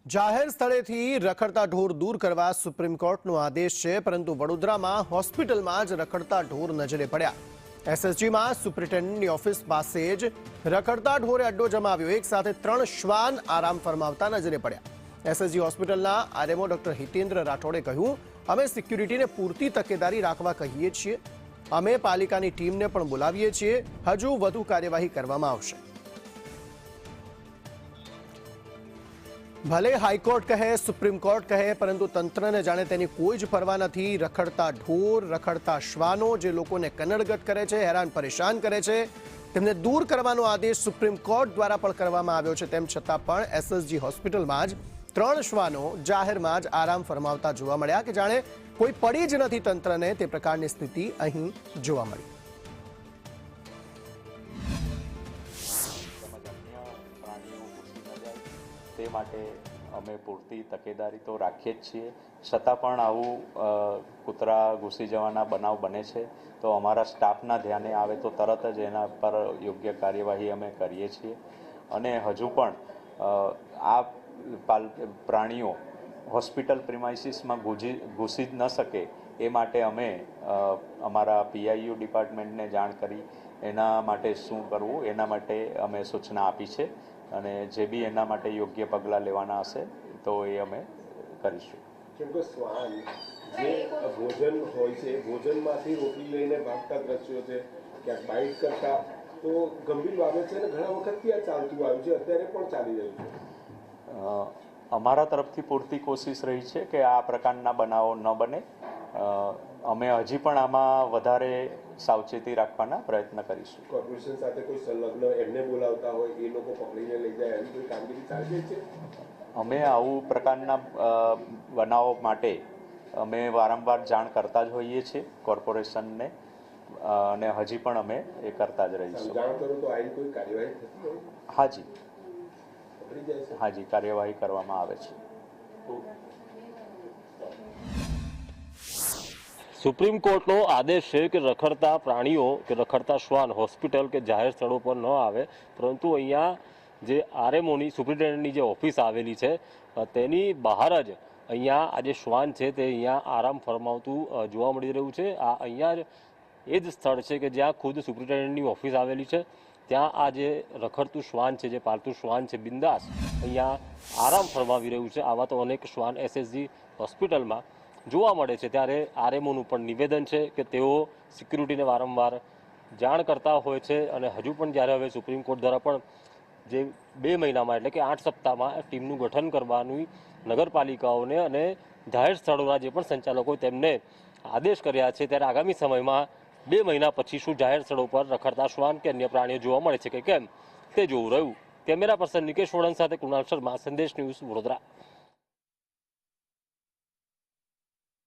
જાહેર સ્થળેથી રખડતા ઢોર દૂર કરવા સુપ્રીમ કોર્ટનો આદેશ છે, પરંતુ વડોદરામાં હોસ્પિટલમાં જ રખડતા ઢોર નજરે પડ્યા। એસએસજીમાં સુપ્રિન્ટેન્ડન્ટની ઓફિસ પાસે જ રખડતા ઢોરે અડ્ડો જમાવ્યો। એક સાથે 3 શ્વાન આરામ ફરમાવતા નજરે પડ્યા। એસએસજી હોસ્પિટલના આરએમઓ ડોક્ટર હિતેન્દ્ર રાઠોડે કહ્યું, અમે સિક્યુરિટીને પૂરતી તકેદારી રાખવા કહીએ છીએ। અમે પાલિકાની ટીમને પણ બોલાવીએ છીએ। હજુ વધુ કાર્યવાહી કરવામાં આવશે। ભલે હાઈકોર્ટ કહે, સુપ્રીમ કોર્ટ કહે, પરંતુ તંત્રને જાણે તેની કોઈ જ પરવા નથી। રખડતા ઢોર, રખડતા શ્વાનો જે લોકોને કનડગત કરે છે, હેરાન પરેશાન કરે છે, તેમને દૂર કરવાનો આદેશ સુપ્રીમ કોર્ટ દ્વારા પણ કરવામાં આવ્યો છે। તેમ છતાં પણ એસએસજી હોસ્પિટલમાં જ 3 શ્વાનો જાહેરમાં જ આરામ ફરમાવતા જોવા મળ્યા કે જાણે કોઈ પડી જ નથી તંત્રને। તે પ્રકારની સ્થિતિ અહીં જોવા મળી। તે માટે અમે પૂરતી તકેદારી તો રાખીએ જ છીએ, છતાં પણ આવું કૂતરા ઘૂસી જવાના બનાવ બને છે તો અમારા સ્ટાફના ધ્યાને આવે તો તરત જ એના પર યોગ્ય કાર્યવાહી અમે કરીએ છીએ। અને હજુ પણ આ પ્રાણીઓ હોસ્પિટલ પ્રિમાઇસીસમાં ઘૂસી જ ન શકે એ માટે અમે અમારા પીઆઈયુ ડિપાર્ટમેન્ટને જાણ કરી એના માટે શું કરવું એના માટે અમે સૂચના આપી છે, અને જે બી એના માટે યોગ્ય પગલાં લેવાના હશે તો એ અમે કરીશું। કેમ કે શ્વાન જે ભોજન હોય છે, ભોજનમાંથી રોટલી લઈને ભાગતા દ્રશ્યો છે, ક્યાંક બાઇટ કરતા, તો ગંભીર બાબત છે અને ઘણા વખતથી આ ચાલતું આવ્યું છે, અત્યારે પણ ચાલી રહ્યું છે। અમારા તરફથી પૂરતી કોશિશ રહી છે કે આ પ્રકારના બનાવો ન બને। અમે હજી પણ આમાં વધારે સાવચેતી રાખવાના પ્રયત્ન કરીશું। કોર્પોરેશન સાથે કોઈ સંલગ્ન એમને બોલાવતા હોય, એ લોકો પકડીને લઈ જાય, એવી કોઈ કામગીરી ચાલી રહી છે? અમે આવું પ્રકારના બનાવો માટે અમે વારંવાર જાણ કરતા જ હોઈએ છીએ કોર્પોરેશનને, અને હજી પણ અમે એ કરતા જ રહીશું। જાણ કરો તો આની કોઈ કાર્યવાહી થતી હોય? હાજી, પકડી જાય છે? હાજી, કાર્યવાહી કરવામાં આવે છે। સુપ્રીમ કોર્ટનો આદેશ છે કે રખડતા પ્રાણીઓ કે રખડતા શ્વાન હોસ્પિટલ કે જાહેર સ્થળો પર ન આવે, પરંતુ અહીંયા જે આરએમઓની સુપ્રિન્ટેન્ડન્ટની જે ઓફિસ આવેલી છે તેની બહાર જ અહીંયા આ જે શ્વાન છે તે અહીંયા આરામ ફરમાવતું જોવા મળી રહ્યું છે। આ અહીંયા જ એ જ સ્થળ છે કે જ્યાં ખુદ સુપ્રિન્ટેન્ડન્ટની ઓફિસ આવેલી છે, ત્યાં આ જે રખડતું શ્વાન છે, જે પાલતુ શ્વાન છે, બિંદાસ અહીંયા આરામ ફરમાવી રહ્યું છે। આવા તો અનેક શ્વાન એસએસજી હોસ્પિટલમાં જોવા મળે છે। ત્યારે આરએમઓનું પણ નિવેદન છે કે તેઓ સિક્યુરિટીને વારંવાર જાણ કરતા હોય છે, અને હજુ પણ જ્યારે હવે સુપ્રીમ કોર્ટ દ્વારા પણ જે 2 મહિનામાં એટલે કે 8 સપ્તાહમાં ટીમનું ગઠન કરવાની નગરપાલિકાઓને અને જાહેર સ્થળોના જે પણ સંચાલકો તેમને આદેશ કર્યા છે, ત્યારે આગામી સમયમાં 2 મહિના પછી શું જાહેર સ્થળો પર રખડતા શ્વાન કે અન્ય પ્રાણીઓ જોવા મળે છે કે કેમ તે જોવું રહ્યું। કેમેરા પર્સન નિકેશ વળન સાથે કુણાલ શર્મા, સંદેશ ન્યૂઝ, વડોદરા।